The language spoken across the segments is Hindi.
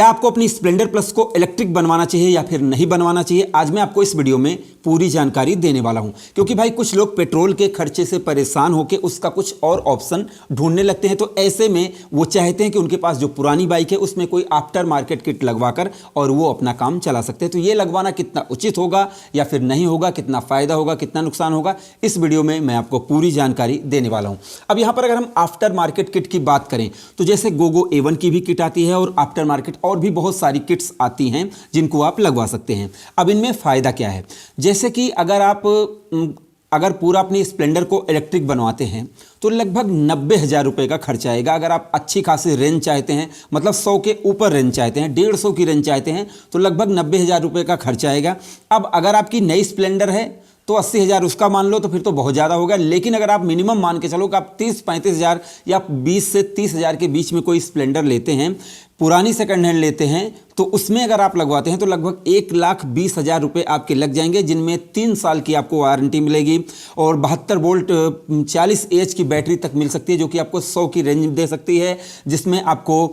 क्या आपको अपनी स्प्लेंडर प्लस को इलेक्ट्रिक बनवाना चाहिए या फिर नहीं बनवाना चाहिए, आज मैं आपको इस वीडियो में पूरी जानकारी देने वाला हूं। क्योंकि भाई कुछ लोग पेट्रोल के खर्चे से परेशान होकर उसका कुछ और ऑप्शन ढूंढने लगते हैं, तो ऐसे में वो चाहते हैं कि उनके पास जो पुरानी बाइक है उसमें कोई आफ्टर मार्केट किट लगवाकर और वो अपना काम चला सकते हैं। तो ये लगवाना कितना उचित होगा या फिर नहीं होगा, कितना फायदा होगा, कितना नुकसान होगा, इस वीडियो में मैं आपको पूरी जानकारी देने वाला हूं। अब यहां पर अगर हम आफ्टर मार्केट किट की बात करें तो जैसे गोगो A1 की भी किट आती है और आफ्टर मार्केट और भी बहुत सारी किट्स आती हैं जिनको आप लगवा सकते हैं। अब इनमें फ़ायदा क्या है, जैसे कि अगर पूरा अपनी स्प्लेंडर को इलेक्ट्रिक बनवाते हैं तो लगभग 90,000 रुपये का खर्चा आएगा। अगर आप अच्छी खासी रेंज चाहते हैं, मतलब 100 के ऊपर रेंज चाहते हैं, 150 की रेंज चाहते हैं, तो लगभग 90,000 रुपये का खर्चा आएगा। अब अगर आपकी नई स्प्लेंडर है तो 80,000 उसका मान लो, तो फिर तो बहुत ज़्यादा होगा। लेकिन अगर आप मिनिमम मान के चलो कि आप 30-35,000 या 20 से 30,000 के बीच में कोई स्प्लेंडर लेते हैं, पुरानी सेकंड हैंड लेते हैं, तो उसमें अगर आप लगवाते हैं तो लगभग 1,20,000 रुपये आपके लग जाएंगे, जिनमें 3 साल की आपको वारंटी मिलेगी और 72 वोल्ट 40 एच की बैटरी तक मिल सकती है, जो कि आपको 100 की रेंज दे सकती है, जिसमें आपको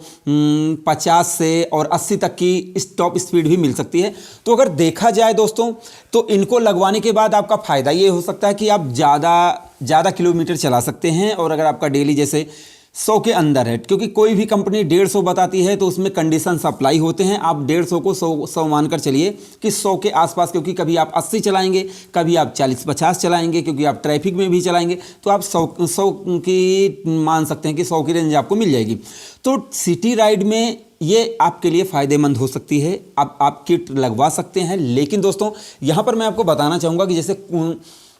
50 से और 80 तक की टॉप स्पीड भी मिल सकती है। तो अगर देखा जाए दोस्तों, तो इनको लगवाने के बाद आपका फ़ायदा ये हो सकता है कि आप ज़्यादा किलोमीटर चला सकते हैं। और अगर आपका डेली जैसे 100 के अंदर है, क्योंकि कोई भी कंपनी 150 बताती है तो उसमें कंडीशन अप्लाई होते हैं। आप 150 को 100 मानकर चलिए कि 100 के आसपास, क्योंकि कभी आप 80 चलाएंगे, कभी आप 40-50 चलाएंगे, क्योंकि आप ट्रैफिक में भी चलाएंगे, तो आप 100 की मान सकते हैं कि 100 की रेंज आपको मिल जाएगी। तो सिटी राइड में ये आपके लिए फ़ायदेमंद हो सकती है, आप किट लगवा सकते हैं। लेकिन दोस्तों यहाँ पर मैं आपको बताना चाहूँगा कि जैसे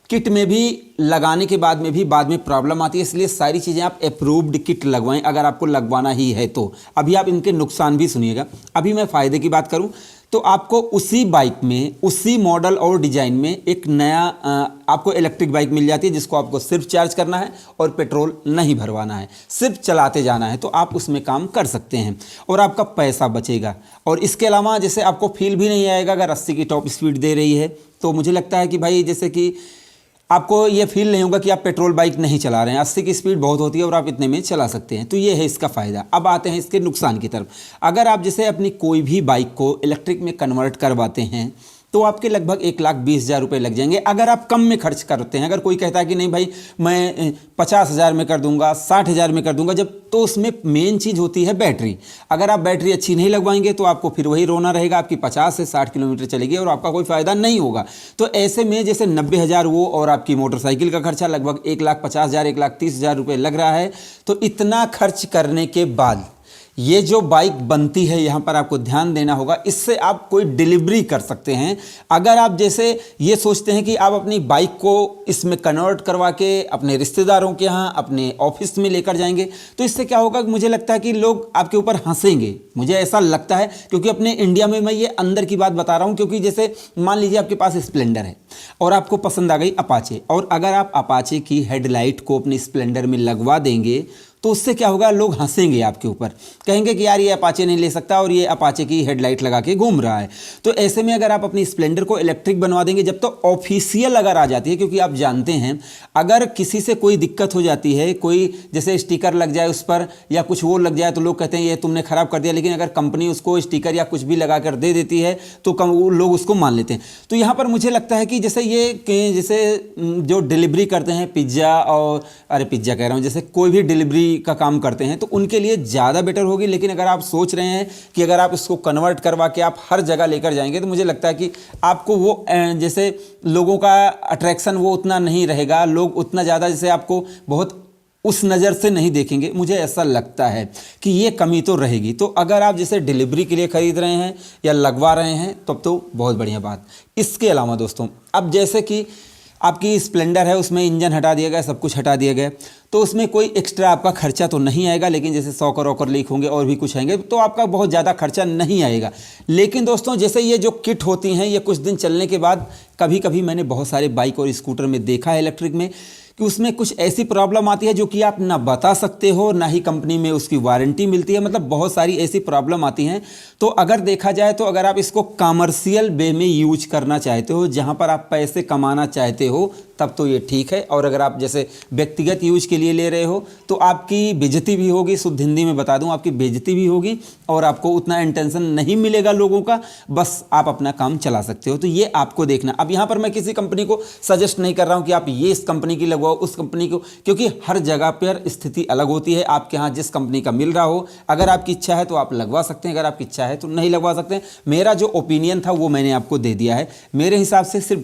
किट में भी लगाने के बाद में प्रॉब्लम आती है, इसलिए सारी चीज़ें आप अप्रूव्ड किट लगवाएं अगर आपको लगवाना ही है तो। अभी आप इनके नुकसान भी सुनिएगा। अभी मैं फ़ायदे की बात करूं तो आपको उसी बाइक में, उसी मॉडल और डिज़ाइन में एक नया आपको इलेक्ट्रिक बाइक मिल जाती है, जिसको आपको सिर्फ चार्ज करना है और पेट्रोल नहीं भरवाना है, सिर्फ चलाते जाना है, तो आप उसमें काम कर सकते हैं और आपका पैसा बचेगा। और इसके अलावा जैसे आपको फील भी नहीं आएगा, अगर 80 की टॉप स्पीड दे रही है तो मुझे लगता है कि भाई जैसे कि आपको ये फील नहीं होगा कि आप पेट्रोल बाइक नहीं चला रहे हैं। 80 की स्पीड बहुत होती है और आप इतने में चला सकते हैं। तो ये है इसका फ़ायदा। अब आते हैं इसके नुकसान की तरफ। अगर आप जैसे अपनी कोई भी बाइक को इलेक्ट्रिक में कन्वर्ट करवाते हैं तो आपके लगभग 1,20,000 रुपये लग जाएंगे अगर आप कम में खर्च करते हैं। अगर कोई कहता है कि नहीं भाई मैं 50,000 में कर दूंगा, 60,000 में कर दूंगा, जब तो उसमें मेन चीज़ होती है बैटरी। अगर आप बैटरी अच्छी नहीं लगवाएंगे तो आपको फिर वही रोना रहेगा, आपकी 50 से 60 किलोमीटर चलेगी और आपका कोई फ़ायदा नहीं होगा। तो ऐसे में जैसे 90,000 वो और आपकी मोटरसाइकिल का खर्चा लगभग 1,50,000 1,30,000 रुपये लग रहा है। तो इतना खर्च करने के बाद ये जो बाइक बनती है, यहाँ पर आपको ध्यान देना होगा, इससे आप कोई डिलीवरी कर सकते हैं। अगर आप जैसे ये सोचते हैं कि आप अपनी बाइक को इसमें कन्वर्ट करवा के अपने रिश्तेदारों के यहाँ, अपने ऑफिस में लेकर जाएंगे, तो इससे क्या होगा, मुझे लगता है कि लोग आपके ऊपर हंसेंगे। मुझे ऐसा लगता है, क्योंकि अपने इंडिया में मैं ये अंदर की बात बता रहा हूँ। क्योंकि जैसे मान लीजिए आपके पास स्प्लेंडर है और आपको पसंद आ गई अपाचे, और अगर आप अपाचे की हेडलाइट को अपनी स्प्लेंडर में लगवा देंगे तो उससे क्या होगा, लोग हंसेंगे आपके ऊपर, कहेंगे कि यार ये अपाचे नहीं ले सकता और ये अपाचे की हेडलाइट लगा के घूम रहा है। तो ऐसे में अगर आप अपनी स्प्लेंडर को इलेक्ट्रिक बनवा देंगे, जब तो ऑफिशियल अगर आ जाती है, क्योंकि आप जानते हैं अगर किसी से कोई दिक्कत हो जाती है, कोई जैसे स्टिकर लग जाए उस पर या कुछ वो लग जाए, तो लोग कहते हैं ये तुमने ख़राब कर दिया। लेकिन अगर कंपनी उसको स्टिकर या कुछ भी लगा कर दे देती है तो लोग उसको मान लेते हैं। तो यहाँ पर मुझे लगता है कि जैसे जो डिलीवरी करते हैं पिज़्ज़ा और पिज़्ज़ा कह रहा हूँ, जैसे कोई भी डिलीवरी का काम करते हैं, तो उनके लिए ज़्यादा बेटर होगी। लेकिन अगर आप सोच रहे हैं कि अगर आप इसको कन्वर्ट करवा के आप हर जगह लेकर जाएंगे, तो मुझे लगता है कि आपको वो जैसे लोगों का अट्रैक्शन वो उतना नहीं रहेगा, लोग उतना ज़्यादा जैसे आपको बहुत उस नज़र से नहीं देखेंगे। मुझे ऐसा लगता है कि ये कमी तो रहेगी। तो अगर आप जैसे डिलीवरी के लिए ख़रीद रहे हैं या लगवा रहे हैं तब तो बहुत बढ़िया बात। इसके अलावा दोस्तों, अब जैसे कि आपकी स्प्लेंडर है, उसमें इंजन हटा दिया गया, सब कुछ हटा दिया गया, तो उसमें कोई एक्स्ट्रा आपका खर्चा तो नहीं आएगा। लेकिन जैसे सॉकर वॉकर लीक होंगे और भी कुछ आएंगे तो आपका बहुत ज़्यादा खर्चा नहीं आएगा। लेकिन दोस्तों जैसे ये जो किट होती हैं, ये कुछ दिन चलने के बाद कभी कभी मैंने बहुत सारे बाइक और स्कूटर में देखा है इलेक्ट्रिक में कि उसमें कुछ ऐसी प्रॉब्लम आती है जो कि आप ना बता सकते हो, ना ही कंपनी में उसकी वारंटी मिलती है। मतलब बहुत सारी ऐसी प्रॉब्लम आती हैं। तो अगर देखा जाए तो अगर आप इसको कमर्शियल वे में यूज करना चाहते हो, जहां पर आप पैसे कमाना चाहते हो, तब तो ये ठीक है। और अगर आप जैसे व्यक्तिगत यूज के लिए ले रहे हो तो आपकी बेइज्जती भी होगी, शुद्ध हिंदी में बता दूं, आपकी बेइज्जती भी होगी और आपको उतना इंटेंशन नहीं मिलेगा लोगों का, बस आप अपना काम चला सकते हो। तो ये आपको देखना। अब यहाँ पर मैं किसी कंपनी को सजेस्ट नहीं कर रहा हूँ कि आप ये इस कंपनी की लगवाओ, उस कंपनी को, क्योंकि हर जगह पर स्थिति अलग होती है। आपके यहाँ जिस कंपनी का मिल रहा हो, अगर आपकी इच्छा है तो आप लगवा सकते हैं, अगर आपकी इच्छा है तो नहीं लगवा सकते हैं। मेरा जो ओपिनियन था वो मैंने आपको दे दिया है। मेरे हिसाब से सिर्फ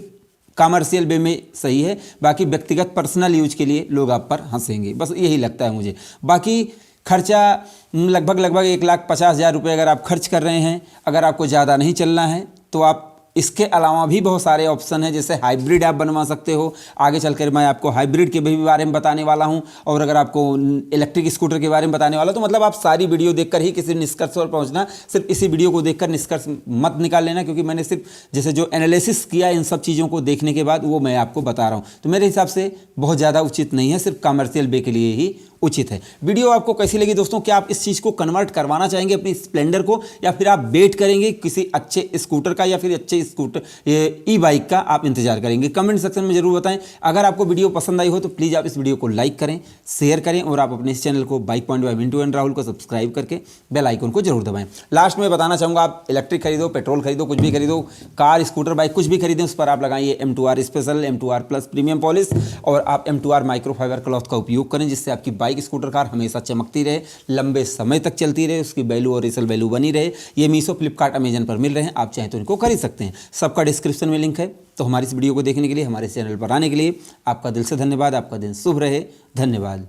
कमर्शियल वे में सही है, बाकी व्यक्तिगत पर्सनल यूज के लिए लोग आप पर हंसेंगे, बस यही लगता है मुझे। बाकी खर्चा लगभग 1,50,000 रुपये अगर आप खर्च कर रहे हैं, अगर आपको ज़्यादा नहीं चलना है तो आप इसके अलावा भी बहुत सारे ऑप्शन हैं, जैसे हाइब्रिड आप बनवा सकते हो। आगे चलकर मैं आपको हाइब्रिड के भी बारे में बताने वाला हूं, और अगर आपको इलेक्ट्रिक स्कूटर के बारे में बताने वाला हूं, तो मतलब आप सारी वीडियो देखकर ही किसी निष्कर्ष पर पहुंचना। सिर्फ इसी वीडियो को देखकर निष्कर्ष मत निकाल लेना, क्योंकि मैंने सिर्फ जैसे जो एनालिसिस किया इन सब चीज़ों को देखने के बाद वो मैं आपको बता रहा हूँ। तो मेरे हिसाब से बहुत ज़्यादा उचित नहीं है, सिर्फ कमर्शियल वे के लिए ही उचित है। वीडियो आपको कैसी लगी दोस्तों? क्या आप इस चीज़ को कन्वर्ट करवाना चाहेंगे अपनी स्प्लेंडर को, या फिर आप वेट करेंगे किसी अच्छे स्कूटर का, या फिर अच्छे स्कूटर ई बाइक का आप इंतजार करेंगे? कमेंट सेक्शन में जरूर बताएं। अगर आपको वीडियो पसंद आई हो तो प्लीज़ आप इस वीडियो को लाइक करें, शेयर करें, और आप अपने इस चैनल को bike point by Mintu and Rahul को सब्सक्राइब करके बेल आइकन को जरूर दबाएं। लास्ट में बताना चाहूँगा, आप इलेक्ट्रिक खरीदो, पेट्रोल खरीदो, कुछ भी खरीदो, कार, स्कूटर, बाइक कुछ भी खरीदें, उस पर आप लगाइए M2R special, M2R plus premium polish, और आप M2R माइक्रोफाइबर क्लॉथ का उपयोग करें, जिससे आपकी बाइक, स्कूटर, कार हमेशा चमकती रहे, लंबे समय तक चलती रहे, उसकी वैल्यू और रीसेल वैल्यू बनी रहे। ये मीशो, फ्लिपकार्ट, अमेजन पर मिल रहे हैं, आप चाहें तो इनको खरीद सकते हैं। सबका डिस्क्रिप्शन में लिंक है। तो हमारी इस वीडियो को देखने के लिए, हमारे चैनल पर आने के लिए आपका दिल से धन्यवाद। आपका दिन शुभ रहे। धन्यवाद।